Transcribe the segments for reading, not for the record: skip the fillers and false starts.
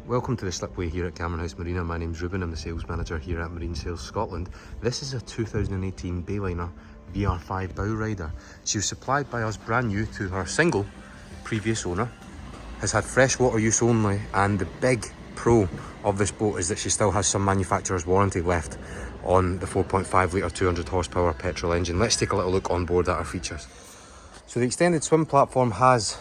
Welcome to the Slipway here at Cameron House Marina. My name's Ruben, I'm the sales manager here at Marine Sales Scotland. This is a 2018 Bayliner VR5 Bowrider. She was supplied by us brand new to her single previous owner. Has had freshwater use only, and the big pro of this boat is that she still has some manufacturer's warranty left on the 4.5 litre 200 horsepower petrol engine. Let's take a little look on board at her features. So the extended swim platform has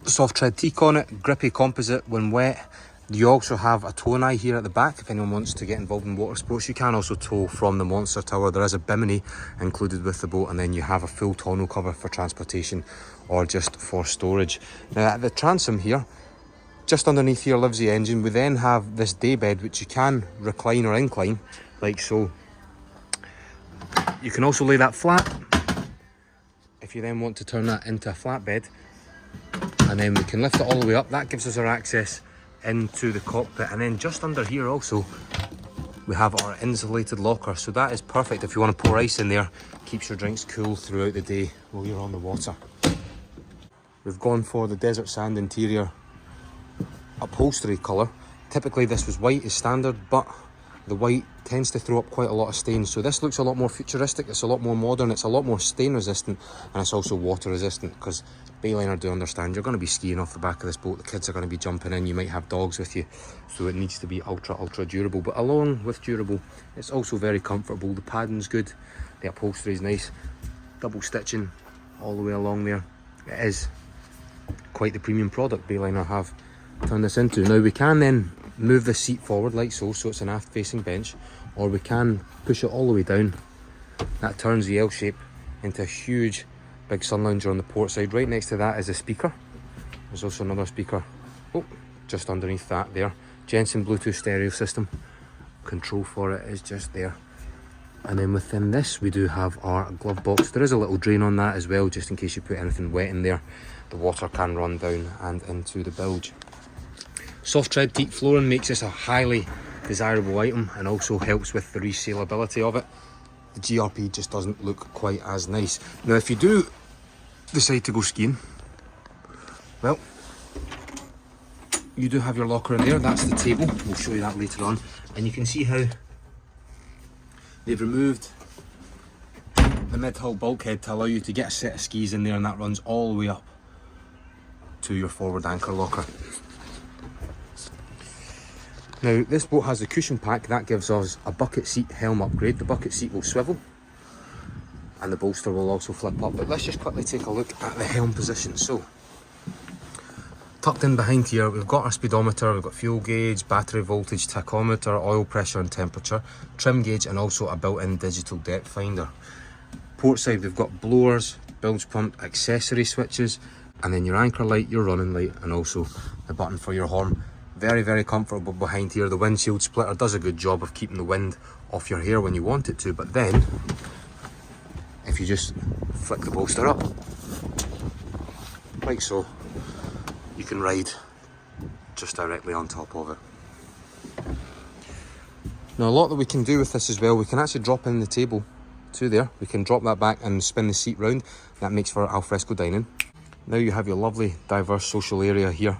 soft tread teak on it, grippy composite when wet. You also have a tow eye here at the back if anyone wants to get involved in water sports. You can also tow from the monster tower. There is a bimini included with the boat, and then you have a full tonneau cover for transportation or just for storage. Now at the transom here, just underneath here lives the engine. We then have this day bed which you can recline or incline like so. You can also lay that flat if you then want to turn that into a flatbed, and then we can lift it all the way up. That gives us our access into the cockpit, and then just under here also we have our insulated locker, so that is perfect if you want to pour ice in there. Keeps your drinks cool throughout the day while you're on the water. We've gone for the desert sand interior upholstery colour. Typically this was white as standard, but the white tends to throw up quite a lot of stains, so this looks a lot more futuristic, it's a lot more modern, it's a lot more stain resistant, and it's also water resistant, because Bayliner do understand you're going to be skiing off the back of this boat, the kids are going to be jumping in, you might have dogs with you, so it needs to be ultra durable. But along with durable, it's also very comfortable. The padding's good, the upholstery is nice, double stitching all the way along there. It is quite the premium product Bayliner have turned this into. Now we can then move the seat forward like so it's an aft facing bench, or we can push it all the way down. That turns the L shape into a huge big sun lounger on the port side. Right next to that is a speaker. There's also another speaker just underneath that there. Jensen Bluetooth stereo system. Control for it is just there. And then within this we do have our glove box. There is a little drain on that as well, just in case you put anything wet in there. The water can run down and into the bilge. Soft tread teak flooring makes this a highly desirable item and also helps with the resaleability of it. The GRP just doesn't look quite as nice. Now if you do decide to go skiing, well, you do have your locker in there. That's the table, we'll show you that later on. And you can see how they've removed the mid-hull bulkhead to allow you to get a set of skis in there, and that runs all the way up to your forward anchor locker. Now this boat has a cushion pack that gives us a bucket seat helm upgrade. The bucket seat will swivel and the bolster will also flip up, but let's just quickly take a look at the helm position. So tucked in behind here we've got our speedometer, we've got fuel gauge, battery voltage, tachometer, oil pressure and temperature, trim gauge, and also a built-in digital depth finder. Port side we've got blowers, bilge pump, accessory switches, and then your anchor light, your running light, and also the button for your horn. Very comfortable behind here. The windshield splitter does a good job of keeping the wind off your hair when you want it to, but then if you just flick the bolster up like so, you can ride just directly on top of it. Now a lot that we can do with this as well, we can actually drop in the table to there, we can drop that back and spin the seat round. That makes for alfresco dining. Now you have your lovely diverse social area here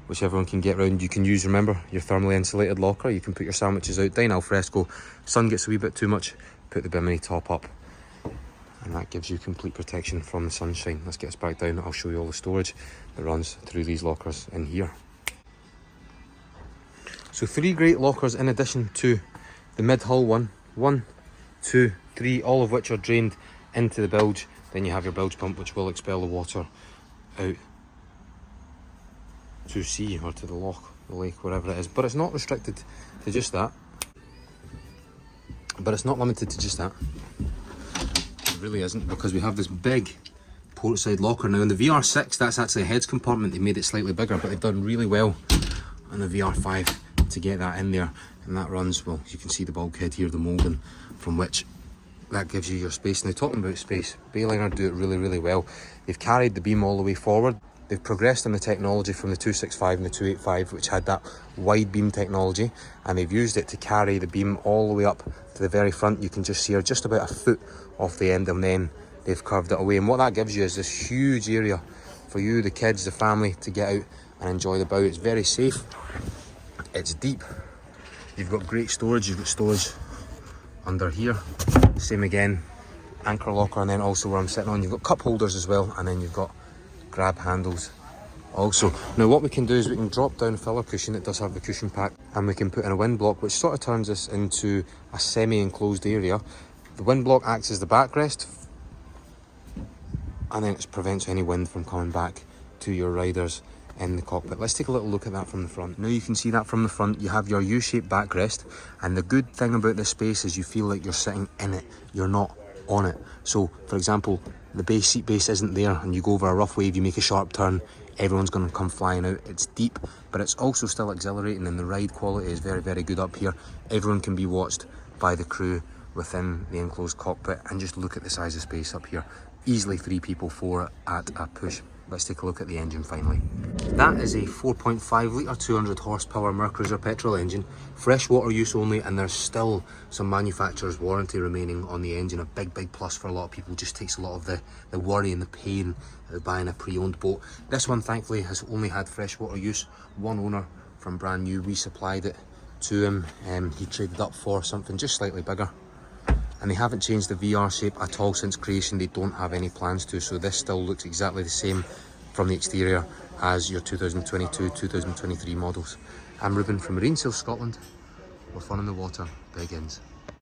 which everyone can get round. You can use, remember, your thermally insulated locker. You can put your sandwiches out, dine al fresco. Sun gets a wee bit too much, put the bimini top up, and that gives you complete protection from the sunshine. Let's get us back down. I'll show you all the storage that runs through these lockers in here. So 3 great lockers in addition to the mid-hull one. 1, 2, 3, all of which are drained into the bilge. Then you have your bilge pump, which will expel the water out to sea or to the loch, the lake, wherever it is. But it's not restricted to just that. But it's not limited to just that. It really isn't, because we have this big portside locker. Now in the VR6, that's actually a heads compartment. They made it slightly bigger, but they've done really well on the VR5 to get that in there. And that runs, well, you can see the bulkhead here, the moulding, from which that gives you your space. Now talking about space, Bayliner do it really well. They've carried the beam all the way forward. They've progressed in the technology from the 265 and the 285, which had that wide beam technology, and they've used it to carry the beam all the way up to the very front. You can just see her just about a foot off the end, and then they've curved it away. And what that gives you is this huge area for you, the kids, the family, to get out and enjoy the bow. It's very safe, it's deep, you've got great storage, you've got storage under here, same again, anchor locker, and then also where I'm sitting on, you've got cup holders as well, and then you've got grab handles also. Now what we can do is we can drop down a filler cushion, it does have the cushion pack, and we can put in a wind block, which sort of turns this into a semi-enclosed area. The wind block acts as the backrest, and then it prevents any wind from coming back to your riders in the cockpit. Let's take a little look at that from the front. Now you can see that from the front, you have your U-shaped backrest, and the good thing about this space is you feel like you're sitting in it, you're not on it. So for example, the seat base isn't there, and you go over a rough wave, you make a sharp turn, everyone's going to come flying out. It's deep, but it's also still exhilarating, and the ride quality is very, very good up here. Everyone can be watched by the crew within the enclosed cockpit, and just look at the size of space up here. Easily 3 people, 4 at a push. Let's take a look at the engine finally. That is a 4.5 litre 200 horsepower Mercruiser petrol engine, freshwater use only, and there's still some manufacturer's warranty remaining on the engine. A big plus for a lot of people, just takes a lot of the worry and the pain of buying a pre-owned boat. This one thankfully has only had freshwater use, one owner from brand new, we supplied it to him, he traded up for something just slightly bigger. And they haven't changed the VR shape at all since creation, they don't have any plans to, so this still looks exactly the same from the exterior as your 2022, 2023 models. I'm Ruben from Marine Sales Scotland, where fun in the water begins.